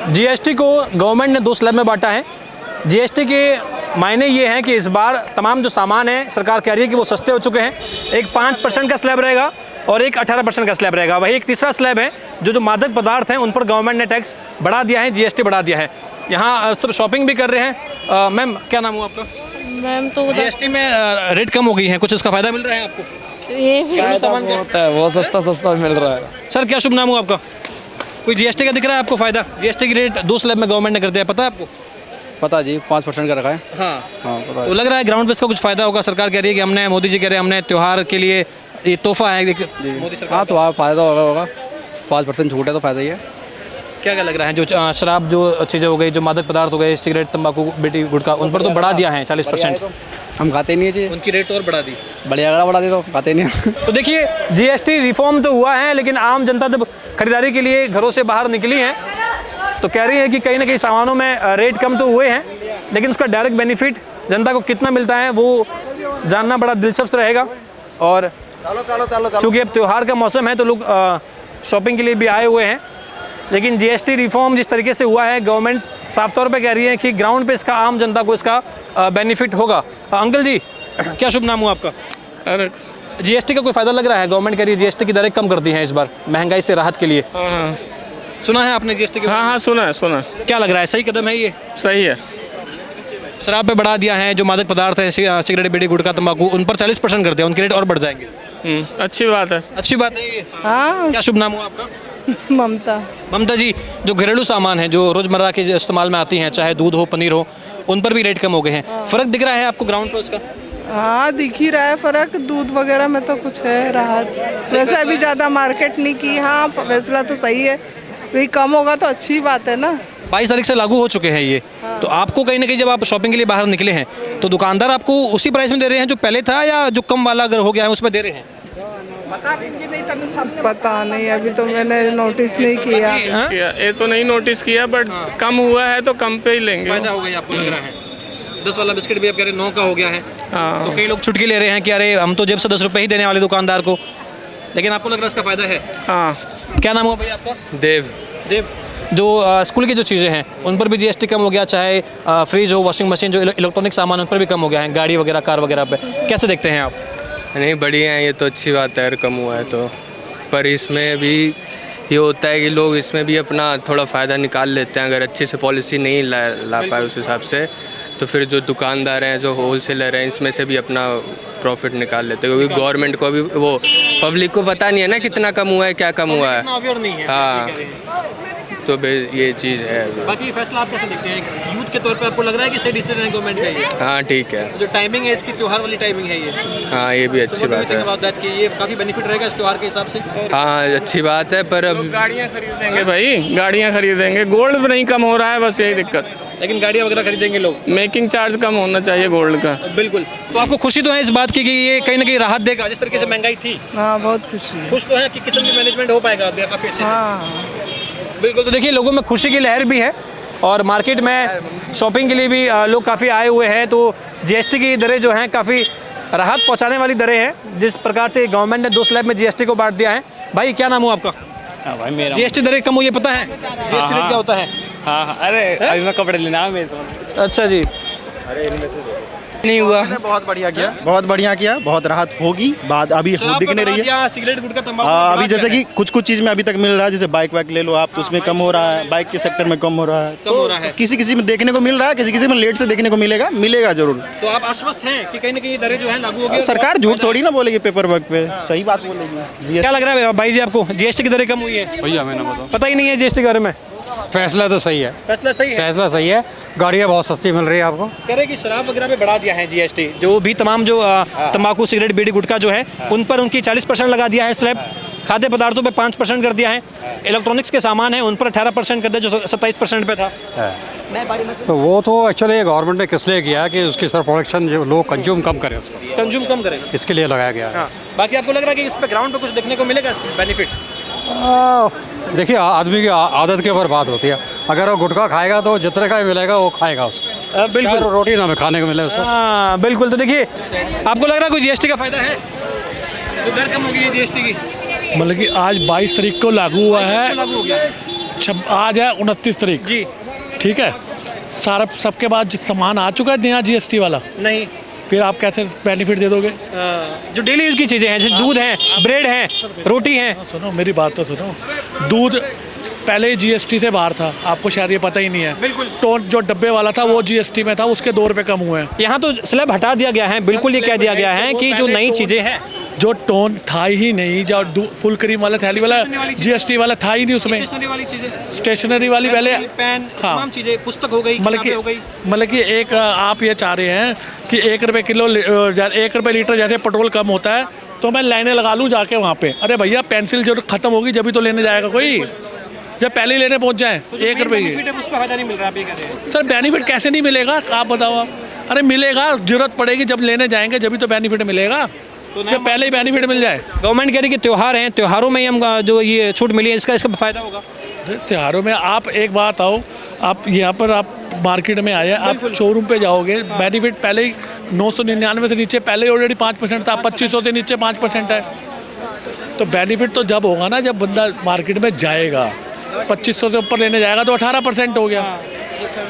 GST को government ने 2 slab में बांटा है। जीएसटी के मायने ये हैं कि इस बार तमाम जो सामान है सरकार कह रही है कि वो सस्ते हो चुके हैं। एक 5% का स्लैब रहेगा और एक 18% का स्लैब रहेगा। वही एक तीसरा स्लैब है जो मादक पदार्थ हैं उन पर गवर्नमेंट ने टैक्स बढ़ा दिया है, जीएसटी बढ़ा दिया है। यहाँ सब शॉपिंग भी कर रहे हैं। मैम क्या नाम हुआ आपका? मैम तो जीएसटी में रेट कम हो गई है, कुछ इसका फायदा मिल रहा है आपको? ये सामान क्या होता है वो सस्ता मिल रहा है। सर क्या शुभ नाम हुआ आपका? कोई जीएसटी का दिख रहा है आपको फायदा? जीएसटी की रेट 2 स्लैब में गवर्नमेंट ने कर दिया, पता है आपको? पता जी 5% का रखा है। हाँ पता तो लग रहा है ग्राउंड पे इसका कुछ फायदा होगा। सरकार कह रही है कि हमने, मोदी जी कह रहे हैं हमने त्यौहार के लिए ये तोहफा है मोदी सरकार। हाँ तो फ़ायदा होगा 5% छूट है तो फ़ायदा ही है। क्या क्या लग रहा है जो शराब जो चीज़ें हो गई, जो मादक पदार्थ हो गए, सिगरेट, तंबाकू, बीड़ी, गुटखा, उन पर तो बढ़ा दिया है 40%। हम खाते नहीं है जी, उनकी रेट और बढ़ा दी, बढ़ा दी तो खाते नहीं है। तो देखिए जीएसटी रिफॉर्म तो हुआ है, लेकिन आम जनता जब खरीदारी के लिए घरों से बाहर निकली है तो कह रही है कि कहीं ना कहीं सामानों में रेट कम तो हुए हैं, लेकिन उसका डायरेक्ट बेनिफिट जनता को कितना मिलता है वो जानना बड़ा दिलचस्प रहेगा। और चूँकि अब त्यौहार का मौसम है तो लोग शॉपिंग के लिए भी आए हुए हैं, लेकिन जीएसटी रिफॉर्म जिस तरीके से हुआ है, गवर्नमेंट साफ तौर पे कह रही है कि ग्राउंड पे इसका आम जनता को इसका बेनिफिट होगा। अंकल जी क्या शुभ नाम हुआ आपका? अरे जीएसटी का कोई फ़ायदा लग रहा है? गवर्नमेंट कह रही है जीएसटी की दरें कम कर दी हैं इस बार महंगाई से राहत के लिए। हाँ सुना है आपने जीएसटी के? हाँ सुना। क्या लग रहा है, सही कदम है ये? सही है। शराब पे बढ़ा दिया है, जो मादक पदार्थ है सिगरेट, बीड़ी, गुटखा, तंबाकू, उन पर 40% कर दिया, उनके रेट और बढ़ जाएंगे। अच्छी बात है। अच्छी बात है ये। हाँ क्या शुभ नाम हुआ आपका? ममता। ममता जी, जो घरेलू सामान है जो रोज़मर्रा के इस्तेमाल में आती हैं, चाहे दूध हो, पनीर हो, उन पर भी रेट कम हो गए हैं। फ़र्क दिख रहा है आपको ग्राउंड पर उसका? हाँ दिख ही रहा है फ़र्क, दूध वगैरह में तो कुछ है राहत। वैसे अभी ज़्यादा मार्केट नहीं की। हाँ फैसला तो सही है, ये कम होगा तो अच्छी बात है ना। 22 तारीख से लागू हो चुके हैं ये। तो आपको कहीं ना कहीं जब आप शॉपिंग के लिए बाहर निकले हैं तो दुकानदार आपको उसी प्राइस में दे रहे हैं जो पहले था, या जो कम वाला अगर हो गया है उसमें दे रहे हैं? पता नहीं, अभी तो मैंने नोटिस नहीं किया। ये तो नहीं नोटिस किया, बट कम हुआ है तो कम पे ही लेंगे। फायदा हो गया आपको लग रहा है? 10 वाला बिस्किट भी आप कह रहे हैं 9 का हो गया है। हाँ। तो कई लोग छुटकी ले रहे हैं कि अरे हम तो जेब से 10 रुपये ही देने वाले दुकानदार को, लेकिन आपको लग रहा है इसका फायदा है? हाँ। क्या नाम हुआ भैया आपका? देव। जो स्कूल की जो चीज़ें हैं उन पर भी जीएसटी कम हो गया, चाहे फ्रिज हो, वॉशिंग मशीन, जो इलेक्ट्रॉनिक सामान उन पर भी कम हो गया है, गाड़ी वगैरह, कार वगैरह पे कैसे देखते हैं आप? नहीं बढ़िया है, ये तो अच्छी बात है, कम हुआ है तो। पर इसमें भी ये होता है कि लोग इसमें भी अपना थोड़ा फ़ायदा निकाल लेते हैं। अगर अच्छे से पॉलिसी नहीं ला पाए उस हिसाब से, तो फिर जो दुकानदार हैं, जो होलसेलर हैं, इसमें से भी अपना प्रॉफिट निकाल लेते हैं, क्योंकि गवर्नमेंट को भी, वो पब्लिक को पता नहीं है ना कितना कम हुआ है, क्या कम हुआ है। हाँ तो ये चीज़ है। बाकी फैसला आप कैसे देखते हैं? यूथ के तौर पे आपको लग रहा है कि सही डिसीजन है गवर्नमेंट का ये? हाँ ठीक है। जो टाइमिंग है इसकी, त्योहार वाली टाइमिंग है ये? हाँ ये भी अच्छी बात है। कि ये काफ़ी बेनिफिट रहेगा इस त्योहार के हिसाब से। हाँ अच्छी बात है, पर अब गाड़ियाँ खरीदेंगे भाई, गाड़ियाँ खरीदेंगे। गोल्ड नहीं कम हो रहा है, बस यही दिक्कत। लेकिन गाड़ियाँ वगैरह खरीदेंगे लोग। मेकिंग चार्ज कम होना चाहिए गोल्ड का। बिल्कुल। तो आपको खुशी तो है इस बात की कि ये कहीं ना कहीं राहत देगा, जिस तरीके से महंगाई थी? हाँ बहुत खुशी है। खुश तो है कि किचन की मैनेजमेंट हो पाएगा काफ़ी अच्छे से? हाँ बिल्कुल। तो देखिए लोगों में खुशी की लहर भी है और मार्केट में शॉपिंग के लिए भी लोग काफ़ी आए हुए हैं। तो जीएसटी की दरें जो हैं काफ़ी राहत पहुंचाने वाली दरें हैं, जिस प्रकार से गवर्नमेंट ने 2 स्लैब में जीएसटी को बांट दिया है। भाई क्या नाम हुआ आपका? भाई मेरा जीएसटी दरें कम हुई है, पता है जीएसटी रेट क्या होता है? हाँ अरे अभी मैं कपड़े लेना है मेरे तो। अच्छा जी। नहीं हुआ, बहुत बढ़िया किया, बहुत राहत होगी। बात अभी दिख नहीं रही है। सिगरेट, गुटखा, तंबाकू अभी जैसे कि कुछ चीज़ में अभी तक मिल रहा है, जैसे बाइक वाइक ले लो आप तो उसमें कम हो रहा है, बाइक के सेक्टर में कम हो रहा है, किसी में देखने को मिल रहा है, किसी में लेट से देखने को मिलेगा जरूर। तो आप आश्वस्त हैं कि कहीं ना कहीं दरें जो है लागू होगी? सरकार झूठ थोड़ी ना बोलेगी पेपर वर्क पे, सही बात बोलेगी। क्या लग रहा है भाई जी आपको, जीएसटी की दरें कम हुई है? भैया मैंने पता ही नहीं है जीएसटी के बारे में? फैसला तो सही है, फैसला सही है। फैसला सही है। गाड़ियाँ बहुत सस्ती मिल रही है आपको। कह रहे कि शराब वगैरह पे बढ़ा दिया है जीएसटी, जो भी तमाम जो तंबाकू, सिगरेट, बीड़ी, गुटखा जो है उन पर उनकी 40% लगा दिया है स्लैब। खाद्य पदार्थों पे 5% कर दिया है। इलेक्ट्रॉनिक्स के सामान है उन पर 18% कर दिया, जो 27% पे था। तो वो तो एक्चुअली गवर्नमेंट ने किस लिए किया कि उसकी सर प्रोडक्शन जो लोग कंज्यूम कम करें, उसको कंज्यूम कम करें, इसके लिए लगाया गया है। बाकी आपको लग रहा है कि इस पे ग्राउंड पे कुछ देखने को मिलेगा बेनिफिट? देखिए आदमी की आदत के ऊपर बात होती है। अगर वो गुटखा खाएगा तो जितने का ही मिलेगा वो खाएगा उसको। बिल्कुल। रोटी ना खाने को मिले उसको। हाँ बिल्कुल। तो देखिए आपको लग रहा है कोई जीएसटी का फायदा है? तो दर कम होगी जीएसटी की? मतलब कि आज 22 तारीख को लागू हुआ है, आज है 29 तारीख जी ठीक है, सारा सबके बाद सामान आ चुका है नया जीएसटी वाला, नहीं फिर आप कैसे बेनिफिट दे दोगे? जो डेली यूज की चीज़ें हैं जैसे दूध है, ब्रेड है, रोटी है, सुनो मेरी बात तो सुनो, दूध पहले ही जीएसटी से बाहर था, आपको शायद ये पता ही नहीं है। बिल्कुल। टोन जो डब्बे वाला था वो जीएसटी में था, उसके 2 रुपये कम हुए हैं। यहाँ तो स्लैब हटा दिया गया है, बिल्कुल ये कह दिया गया है कि जो नई चीज़ें हैं, जो टोन था ही नहीं, जो फुल क्रीम वाला थैली वाला जीएसटी वाला था ही नहीं उसमें। स्टेशनरी वाली चीज़ें, स्टेशनरी वाली पहले पेन, हाँ। तमाम चीज़ें, पुस्तक हो गई, किताबें हो गई। मतलब कि एक आप ये चाह रहे हैं कि 1 रुपये किलो 1 रुपये लीटर जैसे पेट्रोल कम होता है तो मैं लाइनें लगा लूँ जाके वहाँ पे। अरे भैया पेंसिल जो ख़त्म होगी जब भी तो लेने जाएगा कोई, जब पहले ही लेने पहुँच जाए। तो 1 रुपये की उस पर फायदा नहीं मिल रहा, आप ये कह रहे हैं। सर बेनिफिट कैसे नहीं मिलेगा आप बताओ आप? अरे मिलेगा, जरूरत पड़ेगी जब लेने जाएंगे जब भी तो बेनिफिट मिलेगा, तो जब पहले ही बेनिफिट मिल जाए। गवर्नमेंट कह रही है कि त्यौहार हैं, त्योहारों में ही हम जो ये छूट मिली है इसका फायदा होगा। त्योहारों में आप एक बात आओ, आप यहाँ पर आप मार्केट में आए, आप शोरूम पे जाओगे, बेनिफिट पहले ही 999 से नीचे पहले ही ऑलरेडी 5% था, 2500 से नीचे 5% है। तो बेनिफिट तो जब होगा ना जब बंदा मार्केट में जाएगा, 2500 से ऊपर लेने जाएगा तो 18% हो गया।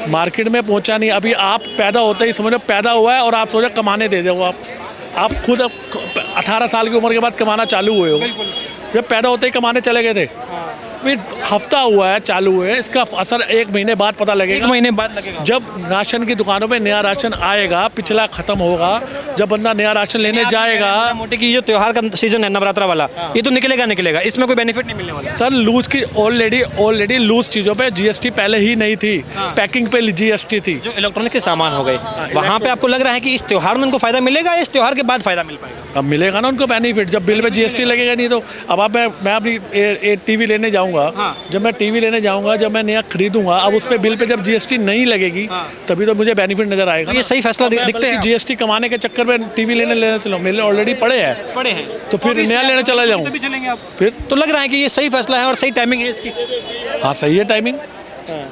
मार्केट में पहुँचा नहीं, अभी आप पैदा होते ही समझो पैदा हुआ है और आप सोचो कमाने दे दो आप खुद 18 साल की उम्र के बाद कमाना चालू हुए हो, जब पैदा होते ही कमाने चले गए थे। अभी हफ्ता हुआ है चालू हुए, इसका असर 1 महीने बाद पता लगेगा। 1 महीने बाद लगेगा जब राशन की दुकानों पे नया राशन आएगा, पिछला खत्म होगा, जब बंदा नया राशन लेने जाएगा। मोटे की जो त्योहार का सीजन है नवरात्रा वाला, ये तो निकलेगा, इसमें कोई बेनिफिट नहीं मिलने वाला। सर लूज की ऑलरेडी लूज चीज़ों पे जीएसटी पहले ही नहीं थी, पैकिंग पे जीएसटी थी। जो इलेक्ट्रॉनिक के सामान हो गए, वहाँ पे आपको लग रहा है कि इस त्योहार में उनको फायदा मिलेगा, इस त्योहार के बाद फायदा मिल पाएगा? अब मिलेगा ना उनको बेनिफिट, जब बिल पे जीएसटी लगेगा नहीं तो। अब आप मैं अपनी टीवी लेने जाऊंगा, जब मैं टीवी लेने जाऊंगा, जब मैं नया खरीदूंगा, अब उस पे बिल पे जब जीएसटी नहीं लगेगी तभी तो मुझे बेनिफिट नजर आएगा। तो ये सही फैसला दिखते हैं। जीएसटी कमाने के चक्कर में टीवी लेने चलो, मेरे ऑलरेडी पड़े हैं तो फिर नया लेने चला जाऊँ फिर। तो लग रहा है कि ये सही फैसला है और सही टाइमिंग है इसकी। हाँ सही है टाइमिंग,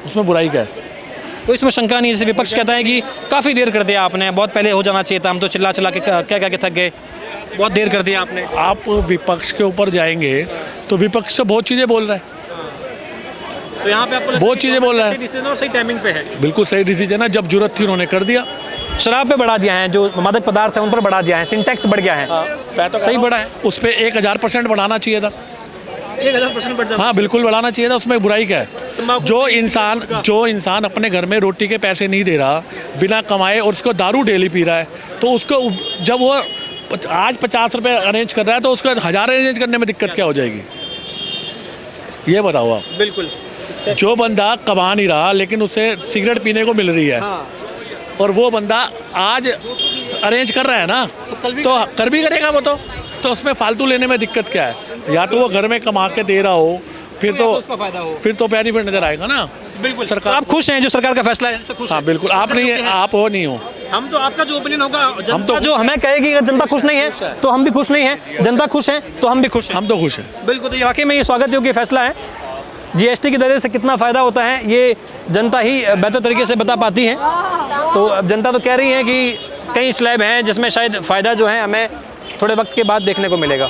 उसमें बुराई क्या है? कोई इसमें शंका नहीं। जैसे विपक्ष कहता है कि काफ़ी देर कर दिया आपने, बहुत पहले हो जाना चाहिए था, हम तो चिल्ला के क्या के थक गए, बहुत देर कर दिया आपने। आप विपक्ष के ऊपर जाएंगे तो विपक्ष से बहुत चीज़ें बोल रहा है, तो यहाँ पे आपको बहुत चीज़ें बोल रहा है। डिसीजन और सही टाइमिंग पे है। बिल्कुल सही डिसीजन है, जब जरूरत थी उन्होंने कर दिया। शराब पे बढ़ा दिया है, जो मादक पदार्थ है उन पर बढ़ा दिया है, सिंटैक्स बढ़ गया है, सही बढ़ा है। उस पर 1000% बढ़ाना चाहिए था, 1000% बढ़ जाता। हाँ बिल्कुल बढ़ाना चाहिए था, उसमें बुराई क्या है? जो इंसान अपने घर में रोटी के पैसे नहीं दे रहा, बिना कमाए, और उसको दारू डेली पी रहा है, तो उसको जब वो आज 50 रुपये अरेंज कर रहा है तो उसको 1000 अरेंज करने में दिक्कत क्या हो जाएगी? ये बताओ आप। बिल्कुल। जो बंदा कमा नहीं रहा लेकिन उसे सिगरेट पीने को मिल रही है, और वो बंदा आज अरेंज कर रहा है ना, तो कर भी करेगा वो तो उसमें फालतू लेने में दिक्कत क्या है? या तो वो घर में कमा के दे रहा हो, फिर तो बेनिफिट नजर आएगा ना। बिल्कुल। सरकार, आप खुश हैं जो सरकार का फैसला है? खुश हाँ हैं? बिल्कुल। आप नहीं है, आप हो नहीं हो, हम तो आपका जो ओपिनियन होगा, हम तो जो हमें कहेगी अगर जनता खुश नहीं है तो हम भी खुश नहीं हैं, जनता खुश है तो हम भी खुश हैं। हम तो खुश हैं। बिल्कुल। तो ये वाकई में ये स्वागत योग्य फैसला है। जीएसटी के जरिए से कितना फ़ायदा होता है ये जनता ही बेहतर तरीके से बता पाती है। तो अब जनता तो कह रही है कि कई स्लैब हैं जिसमें शायद फ़ायदा जो है हमें थोड़े वक्त के बाद देखने को मिलेगा।